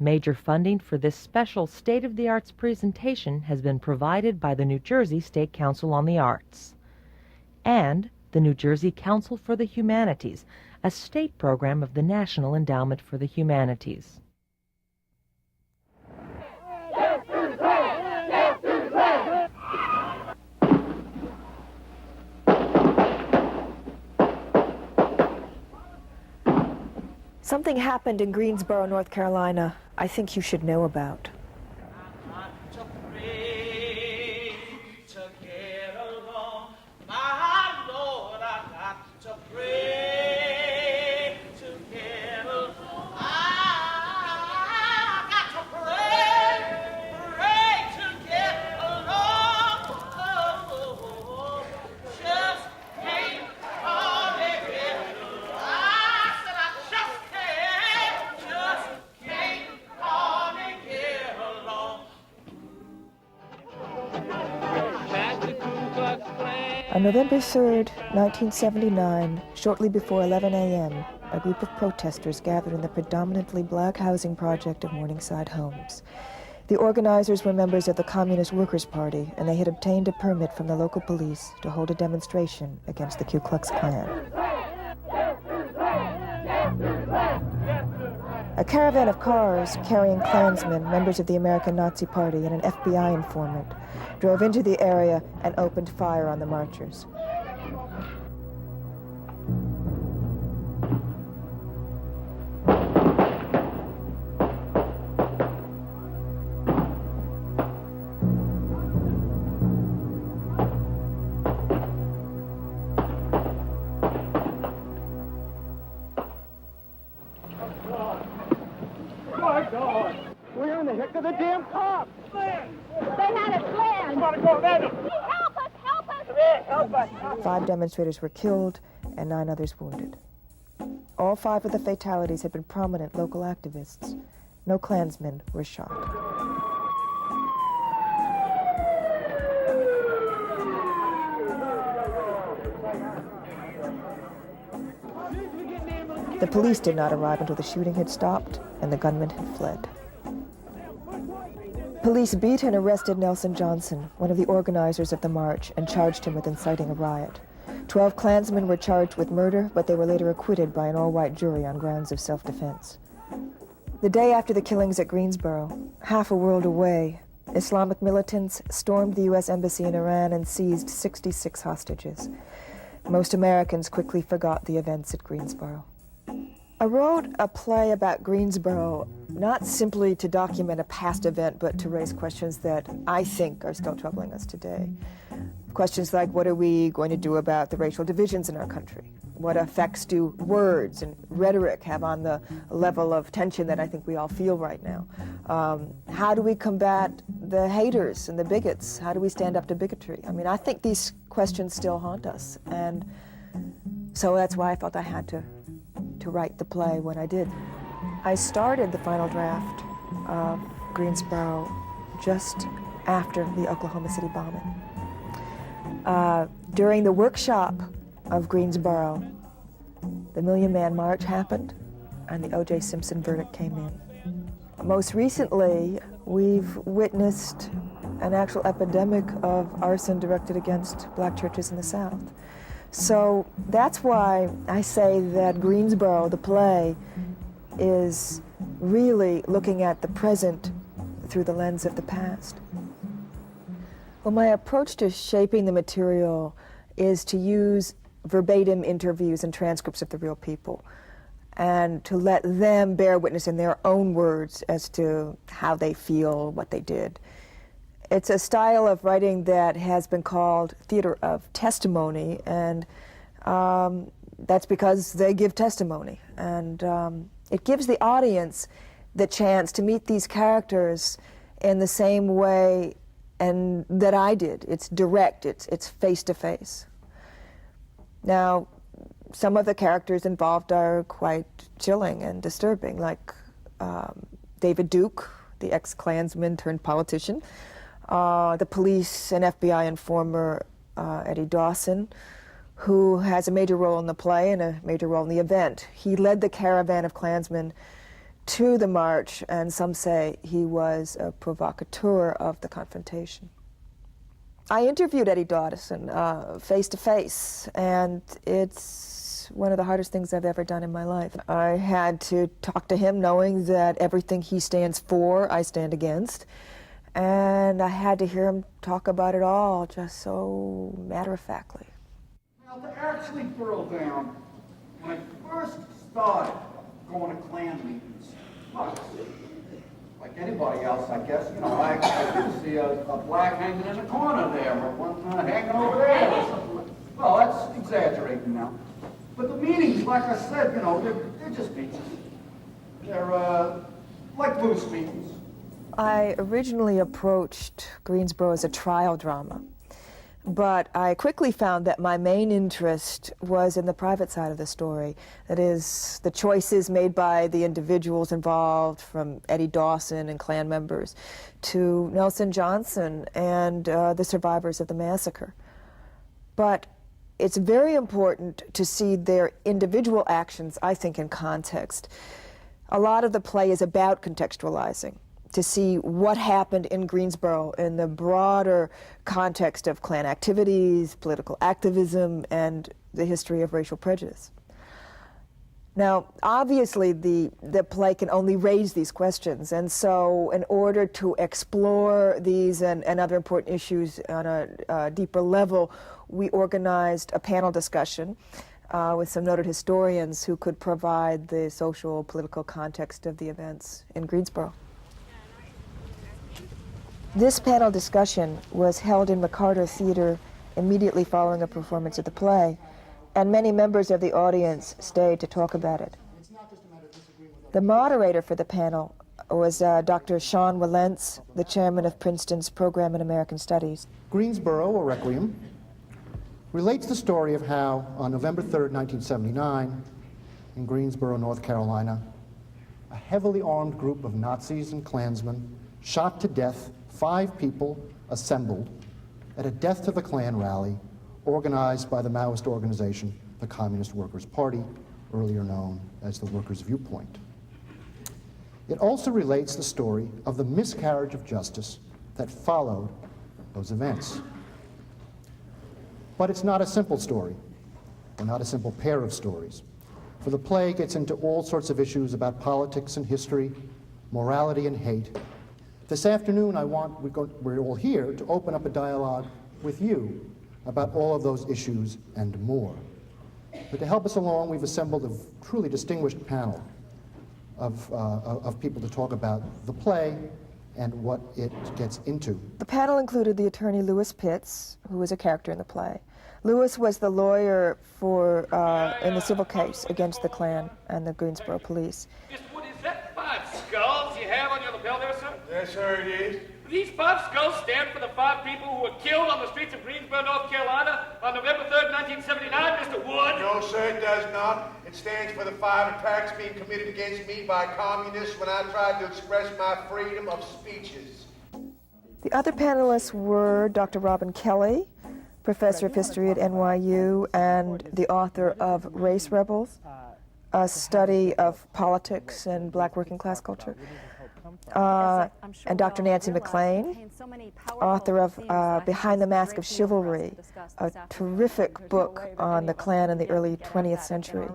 Major funding for this special State of the Arts presentation has been provided by the New Jersey State Council on the Arts and the New Jersey Council for the Humanities, a state program of the National Endowment for the Humanities. Something happened in Greensboro, North Carolina, I think you should know about. On November 3rd, 1979, shortly before 11 a.m., a group of protesters gathered in the predominantly black housing project of Morningside Homes. The organizers were members of the Communist Workers' Party, and they had obtained a permit from the local police to hold a demonstration against the Ku Klux Klan. A caravan of cars carrying Klansmen, members of the American Nazi Party, and an FBI informant drove into the area and opened fire on the marchers. We're in the heck of the damn cops! They had a plan! Help us! Help us! Come here, help us! 5 demonstrators were killed and 9 others wounded. All 5 of the fatalities had been prominent local activists. No Klansmen were shot. The police did not arrive until the shooting had stopped and the gunman had fled. Police beat and arrested Nelson Johnson, one of the organizers of the march, and charged him with inciting a riot. 12 Klansmen were charged with murder, but they were later acquitted by an all-white jury on grounds of self-defense. The day after the killings at Greensboro, half a world away, Islamic militants stormed the U.S. Embassy in Iran and seized 66 hostages. Most Americans quickly forgot the events at Greensboro. I wrote a play about Greensboro, not simply to document a past event, but to raise questions that I think are still troubling us today. Questions like, what are we going to do about the racial divisions in our country? What effects do words and rhetoric have on the level of tension that I think we all feel right now? How do we combat the haters and the bigots? How do we stand up to bigotry? I mean, I think these questions still haunt us, and so that's why I felt I had to write the play when I did. I started the final draft of Greensboro just after the Oklahoma City bombing. During the workshop of Greensboro, the Million Man March happened and the O.J. Simpson verdict came in. Most recently, we've witnessed an actual epidemic of arson directed against black churches in the South. So that's why I say that Greensboro, the play, is really looking at the present through the lens of the past. Well, my approach to shaping the material is to use verbatim interviews and transcripts of the real people and to let them bear witness in their own words as to how they feel, what they did. It's a style of writing that has been called theater of testimony, and that's because they give testimony. And it gives the audience the chance to meet these characters in the same way and that I did. It's direct, it's face-to-face. Now, some of the characters involved are quite chilling and disturbing, like David Duke, the ex-Klansman turned politician, the police and FBI informer Eddie Dawson, who has a major role in the play and a major role in the event. He led the caravan of Klansmen to the march, and some say he was a provocateur of the confrontation. I interviewed Eddie Dawson face to face, and it's one of the hardest things I've ever done in my life. I had to talk to him knowing that everything he stands for, I stand against, and I had to hear him talk about it all just so matter-of-factly. Now, to actually drill down, when I first started going to Klan meetings, like anybody else, I guess, you know, I didn't see a black hanging in the corner there, or one hanging over there, or something. Well, that's exaggerating now. But the meetings, like I said, you know, they're just meetings. They're like loose meetings. I originally approached Greensboro as a trial drama, but I quickly found that my main interest was in the private side of the story. That is, the choices made by the individuals involved, from Eddie Dawson and Klan members to Nelson Johnson and the survivors of the massacre. But it's very important to see their individual actions, I think, in context. A lot of the play is about contextualizing, to see what happened in Greensboro in the broader context of Klan activities, political activism, and the history of racial prejudice. Now, obviously, the play can only raise these questions, and so in order to explore these and other important issues on a deeper level, we organized a panel discussion with some noted historians who could provide the social, political context of the events in Greensboro. This panel discussion was held in McCarter Theatre immediately following a performance of the play, and many members of the audience stayed to talk about it. The moderator for the panel was Dr. Sean Wilentz, the chairman of Princeton's program in American Studies. Greensboro War Requiem relates the story of how, on November 3rd, 1979, in Greensboro, North Carolina, a heavily armed group of Nazis and Klansmen shot to death 5 people assembled at a Death to the Klan rally organized by the Maoist organization, the Communist Workers' Party, earlier known as the Workers' Viewpoint. It also relates the story of the miscarriage of justice that followed those events. But it's not a simple story, or not a simple pair of stories, for the play gets into all sorts of issues about politics and history, morality and hate. This afternoon, we're all here to open up a dialogue with you about all of those issues and more. But to help us along, we've assembled a truly distinguished panel of people to talk about the play and what it gets into. The panel included the attorney Lewis Pitts, who was a character in the play. Lewis was the lawyer in the civil case against the Klan and the Greensboro police. What is that 5 skulls you have on your lapel there, sir? Yes, sir, it is. These 5 skulls stand for the 5 people who were killed on the streets of Greensboro, North Carolina on November 3rd, 1979, Mr. Wood. No, sir, it does not. It stands for the 5 attacks being committed against me by communists when I tried to express my freedom of speeches. The other panelists were Dr. Robin Kelley, professor of history at NYU and the author of Race Rebels, a study of politics and black working class culture. And Dr. Nancy MacLean, author of Behind the Mask of Chivalry, a terrific book on the Klan in the early 20th century.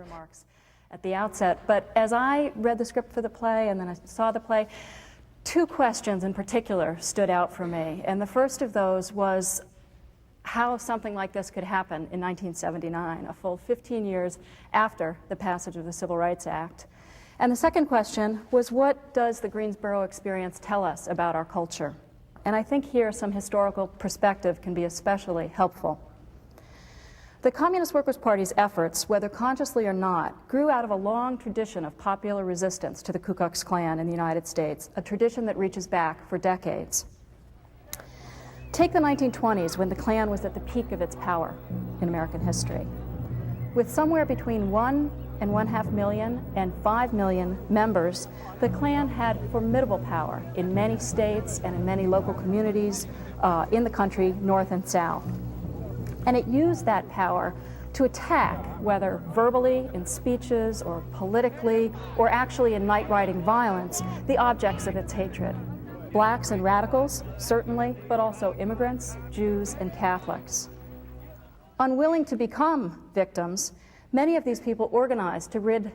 At the outset, but as I read the script for the play and then I saw the play, 2 questions in particular stood out for me. And the first of those was how something like this could happen in 1979, a full 15 years after the passage of the Civil Rights Act. And the second question was, what does the Greensboro experience tell us about our culture? And I think here some historical perspective can be especially helpful. The Communist Workers' Party's efforts, whether consciously or not, grew out of a long tradition of popular resistance to the Ku Klux Klan in the United States, a tradition that reaches back for decades. Take the 1920s, when the Klan was at the peak of its power in American history. With somewhere between 1.5 million and 5 million members, the Klan had formidable power in many states and in many local communities in the country, north and south. And it used that power to attack, whether verbally, in speeches, or politically, or actually in night-riding violence, the objects of its hatred. Blacks and radicals, certainly, but also immigrants, Jews, and Catholics. Unwilling to become victims, many of these people organized to rid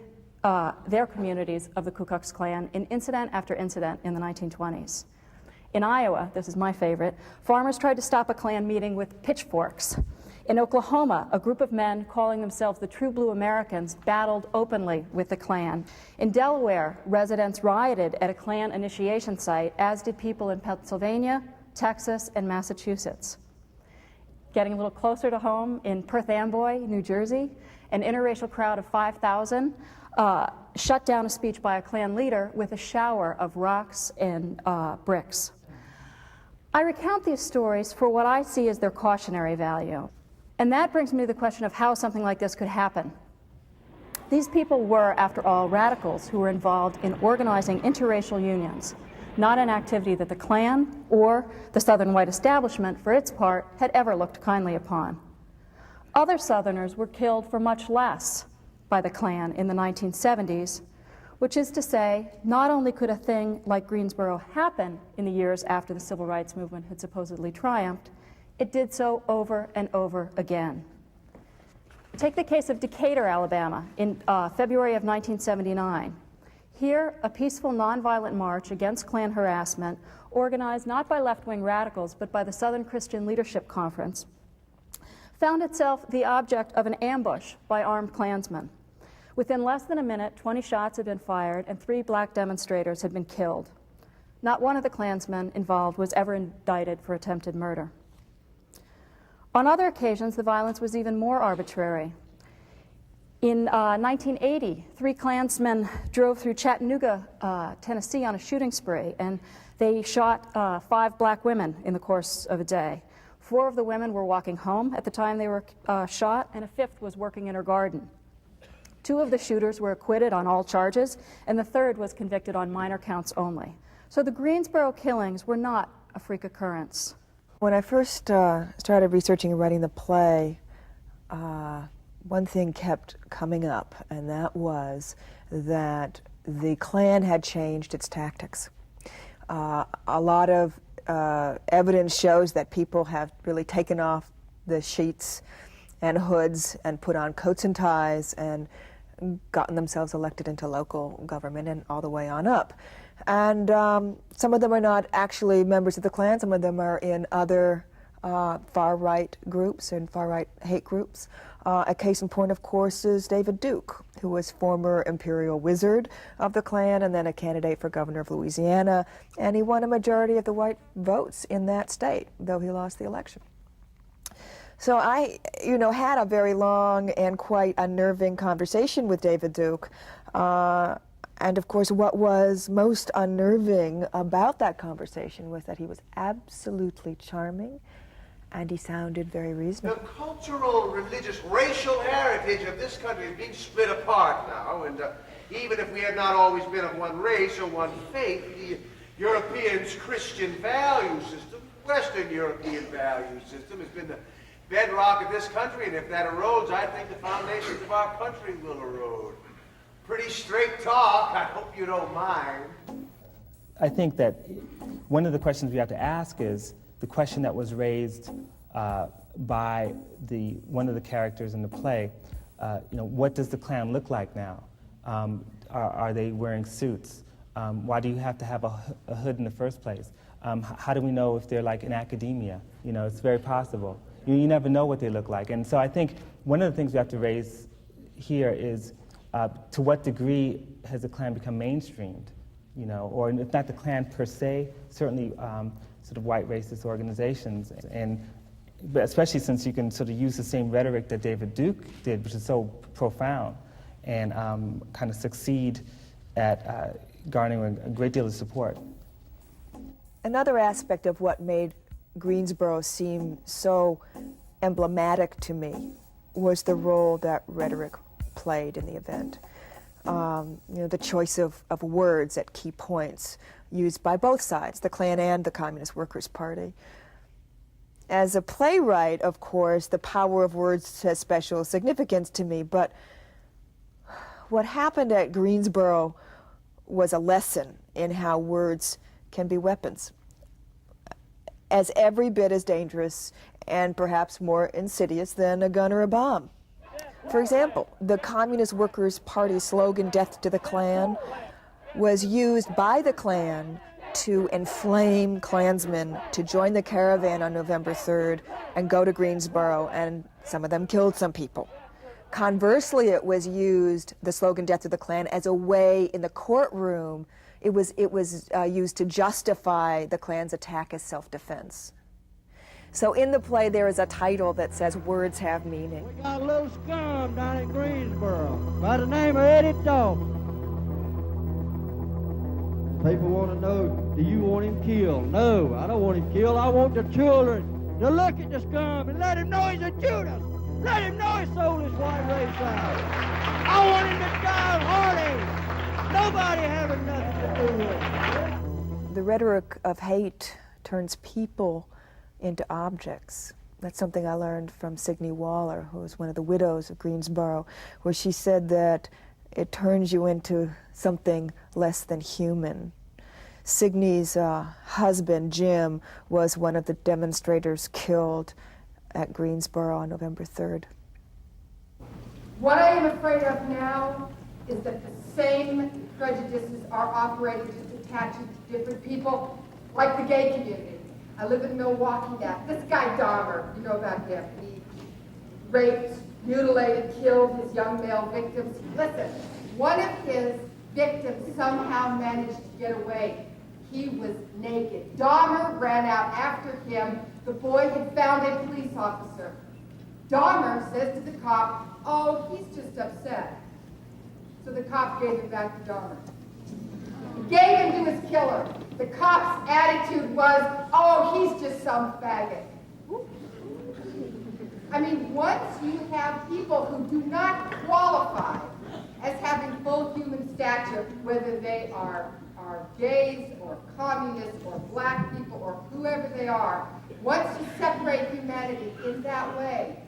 their communities of the Ku Klux Klan in incident after incident in the 1920s. In Iowa, this is my favorite, farmers tried to stop a Klan meeting with pitchforks. In Oklahoma, a group of men calling themselves the True Blue Americans battled openly with the Klan. In Delaware, residents rioted at a Klan initiation site, as did people in Pennsylvania, Texas, and Massachusetts. Getting a little closer to home, in Perth Amboy, New Jersey, an interracial crowd of 5,000 shut down a speech by a Klan leader with a shower of rocks and bricks. I recount these stories for what I see as their cautionary value. And that brings me to the question of how something like this could happen. These people were, after all, radicals who were involved in organizing interracial unions, not an activity that the Klan or the Southern white establishment, for its part, had ever looked kindly upon. Other Southerners were killed for much less by the Klan in the 1970s, which is to say, not only could a thing like Greensboro happen in the years after the civil rights movement had supposedly triumphed, it did so over and over again. Take the case of Decatur, Alabama, in February of 1979. Here, a peaceful, nonviolent march against Klan harassment, organized not by left-wing radicals, but by the Southern Christian Leadership Conference, found itself the object of an ambush by armed Klansmen. Within less than a minute, 20 shots had been fired and 3 black demonstrators had been killed. Not one of the Klansmen involved was ever indicted for attempted murder. On other occasions, the violence was even more arbitrary. In 1980, 3 Klansmen drove through Chattanooga, Tennessee on a shooting spree, and they shot 5 black women in the course of a day. 4 of the women were walking home at the time they were shot, and a 5th was working in her garden. 2 of the shooters were acquitted on all charges, and the 3rd was convicted on minor counts only. So the Greensboro killings were not a freak occurrence. When I first started researching and writing the play, one thing kept coming up, and that was that the Klan had changed its tactics. A lot of evidence shows that people have really taken off the sheets and hoods and put on coats and ties and gotten themselves elected into local government and all the way on up. And some of them are not actually members of the Klan. Some of them are in other far-right groups and far-right hate groups. A case in point, of course, is David Duke, who was former imperial wizard of the Klan and then a candidate for governor of Louisiana, and he won a majority of the white votes in that state, though he lost the election. So I, had a very long and quite unnerving conversation with David Duke. And of course, what was most unnerving about that conversation was that he was absolutely charming, and he sounded very reasonable. The cultural, religious, racial heritage of this country is being split apart now, and even if we had not always been of one race or one faith, the Europeans' Christian value system, Western European value system, has been the bedrock of this country, and if that erodes, I think the foundations of our country will erode. Pretty straight talk, I hope you don't mind. I think that one of the questions we have to ask is the question that was raised by one of the characters in the play. What does the Klan look like now? Are they wearing suits? Why do you have to have a hood in the first place? How do we know if they're like in academia? It's very possible. You never know what they look like. And so I think one of the things we have to raise here is to what degree has the Klan become mainstreamed? Or if not the Klan per se, certainly sort of white racist organizations. But especially since you can sort of use the same rhetoric that David Duke did, which is so profound, and kind of succeed at garnering a great deal of support. Another aspect of what made Greensboro seem so emblematic to me was the role that rhetoric played in the event. The choice of words at key points used by both sides, the Klan and the Communist Workers' Party. As a playwright, of course, the power of words has special significance to me, but what happened at Greensboro was a lesson in how words can be weapons, as every bit as dangerous and perhaps more insidious than a gun or a bomb. For example, the Communist Workers' Party slogan, "Death to the Klan," was used by the Klan to inflame Klansmen to join the caravan on November 3rd and go to Greensboro, and some of them killed some people. Conversely, it was used, the slogan "Death to the Klan," as a way in the courtroom. It was used to justify the Klan's attack as self-defense. So in the play, there is a title that says "Words Have Meaning." We got a little scum down in Greensboro by the name of Eddie Dawson. People want to know, do you want him killed? No, I don't want him killed. I want the children to look at the scum and let him know he's a Judas. Let him know he sold his white race out. I want him to die of heartache. Nobody having nothing to do with it. The rhetoric of hate turns people into objects. That's something I learned from Signe Waller, who was one of the widows of Greensboro, where she said that it turns you into something less than human. Signe's husband, Jim, was one of the demonstrators killed at Greensboro on November 3rd. What I am afraid of now is that the same prejudices are operating just attached to different people, like the gay community. I live in Milwaukee now. This guy Dahmer, you know about him. He raped, mutilated, killed his young male victims. Listen, one of his victims somehow managed to get away. He was naked. Dahmer ran out after him. The boy had found a police officer. Dahmer says to the cop, "Oh, he's just upset." So the cop gave him back to Dahmer. He gave him to his killer. The cop's attitude was, "Oh, he's just some faggot." I mean, once you have people who do not qualify as having full human stature, whether they are gays or communists or black people or whoever they are, once you separate humanity in that way,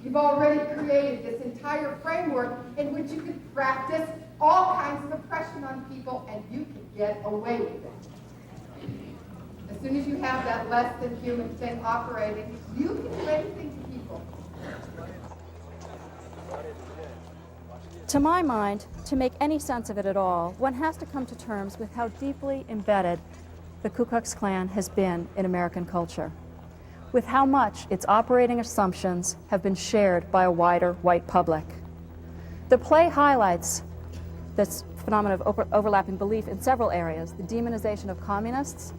you've already created this entire framework in which you can practice all kinds of oppression on people, and you can get away with it. As soon as you have that less than human thing operating, you can do anything to people. To my mind, to make any sense of it at all, one has to come to terms with how deeply embedded the Ku Klux Klan has been in American culture, with how much its operating assumptions have been shared by a wider white public. The play highlights this phenomenon of overlapping belief in several areas: the demonization of communists,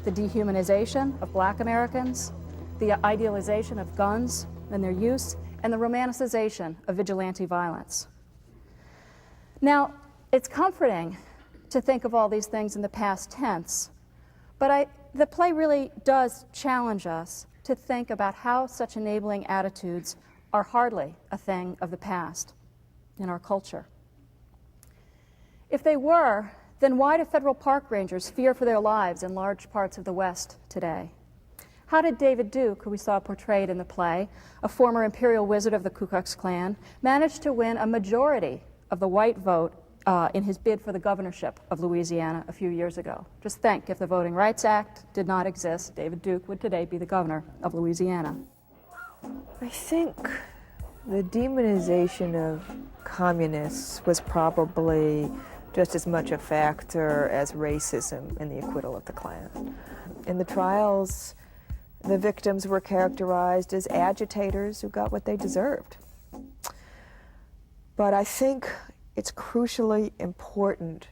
the dehumanization of black Americans, the idealization of guns and their use, and the romanticization of vigilante violence. Now, it's comforting to think of all these things in the past tense, but the play really does challenge us to think about how such enabling attitudes are hardly a thing of the past in our culture. If they were, then why do federal park rangers fear for their lives in large parts of the West today? How did David Duke, who we saw portrayed in the play, a former imperial wizard of the Ku Klux Klan, manage to win a majority of the white vote in his bid for the governorship of Louisiana a few years ago? Just think, if the Voting Rights Act did not exist, David Duke would today be the governor of Louisiana. I think the demonization of communists was probably just as much a factor as racism in the acquittal of the Klan. In the trials, the victims were characterized as agitators who got what they deserved. But I think it's crucially important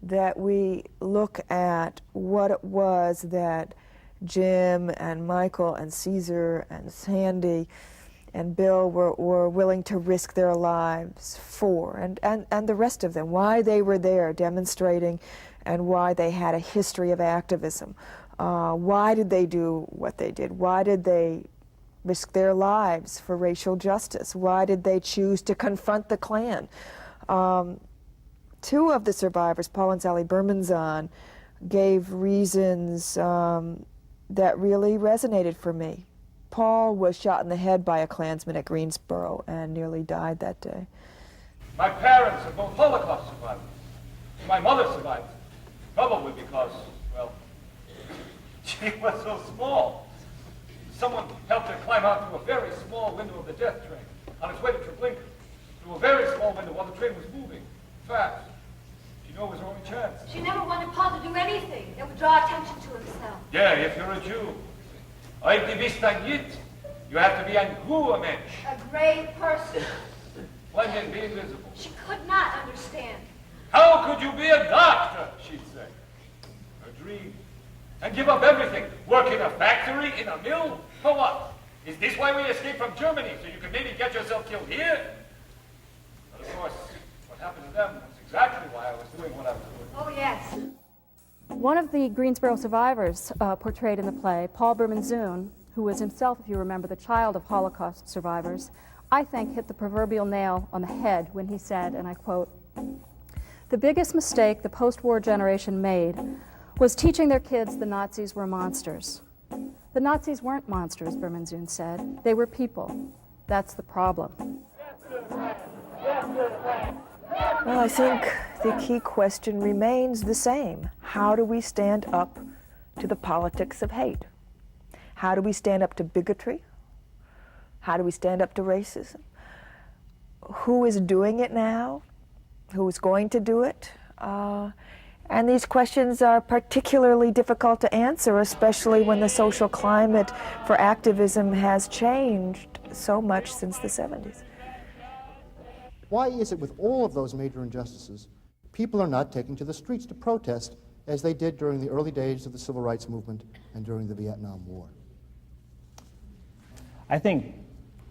that we look at what it was that Jim and Michael and Caesar and Sandy and Bill were willing to risk their lives for, and the rest of them, why they were there demonstrating and why they had a history of activism. Why did they do what they did? Why did they risk their lives for racial justice? Why did they choose to confront the Klan? Two of the survivors, Paul and Sally Berman Xun, gave reasons that really resonated for me. Paul was shot in the head by a Klansman at Greensboro and nearly died that day. My parents are both Holocaust survivors. My mother survived, probably because, well, she was so small. Someone helped her climb out through a very small window of the death train on its way to Treblinka, through a very small window while the train was moving fast. She knew it was her only chance. She never wanted Paul to do anything that would draw attention to himself. Yeah, if you're a Jew. Du bist ein Jid. You have to be ein guter Mensch. A great person. Blend in, be invisible. She could not understand. How could you be a doctor, she'd say. A dream. And give up everything. Work in a factory, in a mill? For what? Is this why we escaped from Germany? So you could maybe get yourself killed here? But of course, what happened to them was exactly why I was doing what I was doing. Oh, yes. One of the Greensboro survivors portrayed in the play, Paul Berman Xun, who was himself, if you remember, the child of Holocaust survivors, I think hit the proverbial nail on the head when he said, and I quote, "The biggest mistake the post-war generation made was teaching their kids the Nazis were monsters. The Nazis weren't monsters," Berman Xun said. "They were people. That's the problem." Well, I think the key question remains the same. How do we stand up to the politics of hate? How do we stand up to bigotry? How do we stand up to racism? Who is doing it now? Who is going to do it? And these questions are particularly difficult to answer, especially when the social climate for activism has changed so much since the 70s. Why is it with all of those major injustices, people are not taking to the streets to protest as they did during the early days of the Civil Rights Movement and during the Vietnam War? I think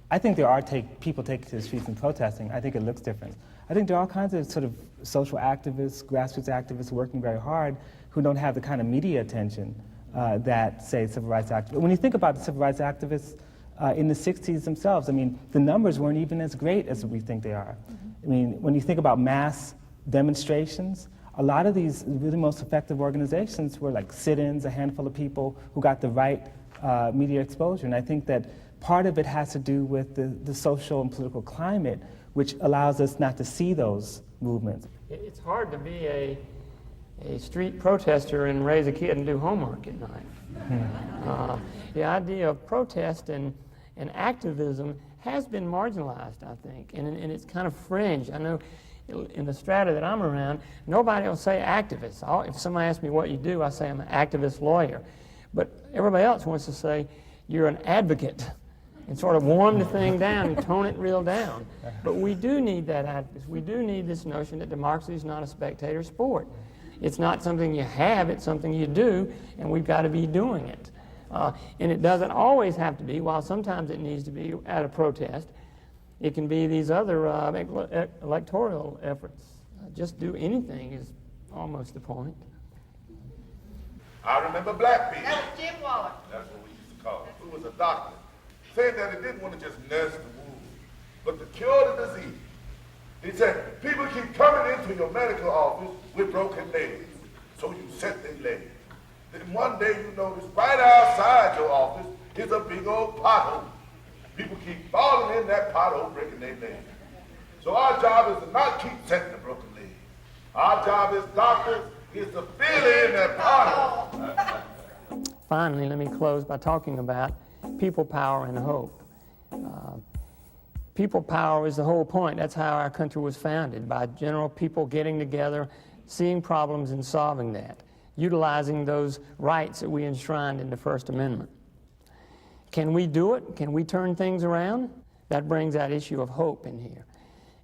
there are people taking to the streets and protesting. I think it looks different. I think there are all kinds of sort of social activists, grassroots activists working very hard who don't have the kind of media attention that, say, civil rights activists. When you think about the civil rights activists in the 60s themselves, I mean, the numbers weren't even as great as we think they are. I mean, when you think about mass demonstrations, a lot of these really most effective organizations were like sit-ins, a handful of people who got the right media exposure. And I think that part of it has to do with the social and political climate, which allows us not to see those movements. It's hard to be a street protester and raise a kid and do homework at night. The idea of protest and activism has been marginalized, I think, and it's kind of fringe. I know in the strata that I'm around, nobody will say activist. If somebody asks me what you do, I say I'm an activist lawyer. But everybody else wants to say you're an advocate and sort of warm the thing down and tone it real down. But we do need that activist. We do need this notion that democracy is not a spectator sport. It's not something you have, it's something you do, and we've got to be doing it. And it doesn't always have to be, while sometimes it needs to be at a protest, it can be these other electoral efforts. Just do anything is almost the point. I remember Black Pete. That was Jim Waller. That's what we used to call him. Who was a doctor, saying that he didn't want to just nurse the wound, but to cure the disease. He said, people keep coming into your medical office with broken legs, so you set their legs. Then one day you notice right outside your office is a big old pothole. People keep falling in that pothole, breaking their legs. So our job is to not keep setting the broken legs. Our job as doctors is to fill in that pothole. Finally, let me close by talking about people power and hope. People power is the whole point. That's how our country was founded, by general people getting together, seeing problems and solving that, utilizing those rights that we enshrined in the First Amendment. Can we do it? Can we turn things around? That brings that issue of hope in here.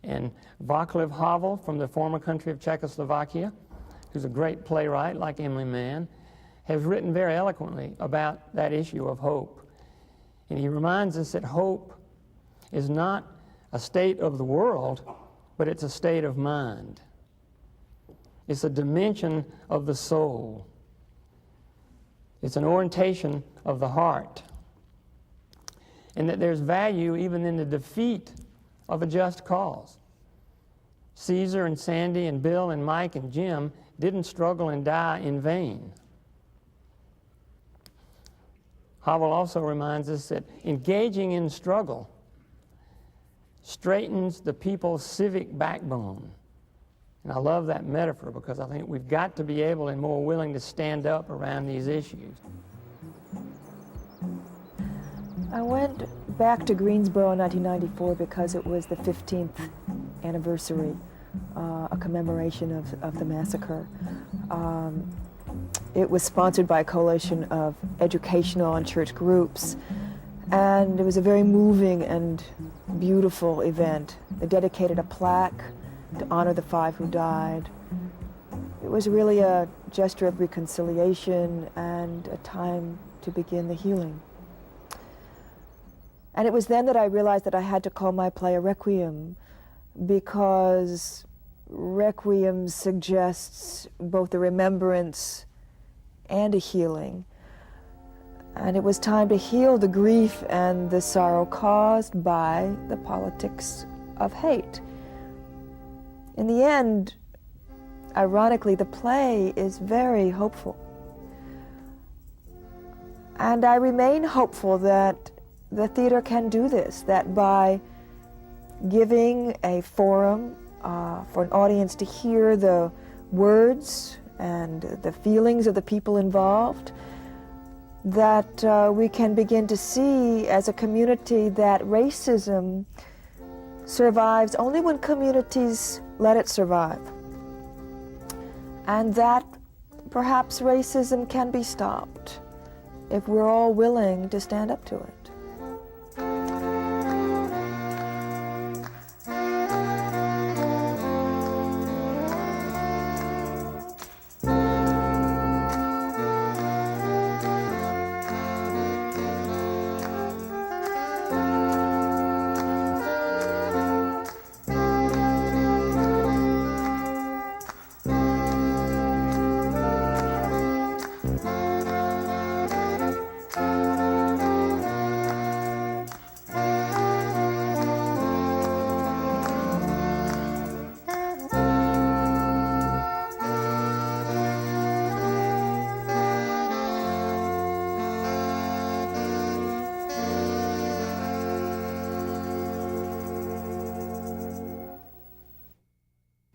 And Václav Havel from the former country of Czechoslovakia, who's a great playwright like Emily Mann, has written very eloquently about that issue of hope. And he reminds us that hope is not a state of the world, but it's a state of mind. It's a dimension of the soul. It's an orientation of the heart. And that there's value even in the defeat of a just cause. Caesar and Sandy and Bill and Mike and Jim didn't struggle and die in vain. Havel also reminds us that engaging in struggle straightens the people's civic backbone. And I love that metaphor because I think we've got to be able and more willing to stand up around these issues. I went back to Greensboro in 1994 because it was the 15th anniversary, a commemoration of the massacre. It was sponsored by a coalition of educational and church groups, and it was a very moving and beautiful event. They dedicated a plaque to honor the 5 who died. It was really a gesture of reconciliation and a time to begin the healing. And it was then that I realized that I had to call my play a requiem, because requiem suggests both a remembrance and a healing. And it was time to heal the grief and the sorrow caused by the politics of hate. In the end, ironically, the play is very hopeful. And I remain hopeful that the theater can do this, that by giving a forum for an audience to hear the words and the feelings of the people involved, that we can begin to see as a community that racism survives only when communities let it survive, and that perhaps racism can be stopped if we're all willing to stand up to it.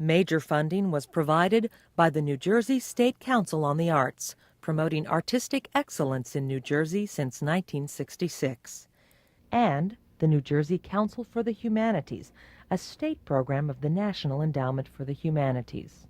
Major funding was provided by the New Jersey State Council on the Arts, promoting artistic excellence in New Jersey since 1966, and the New Jersey Council for the Humanities, a state program of the National Endowment for the Humanities.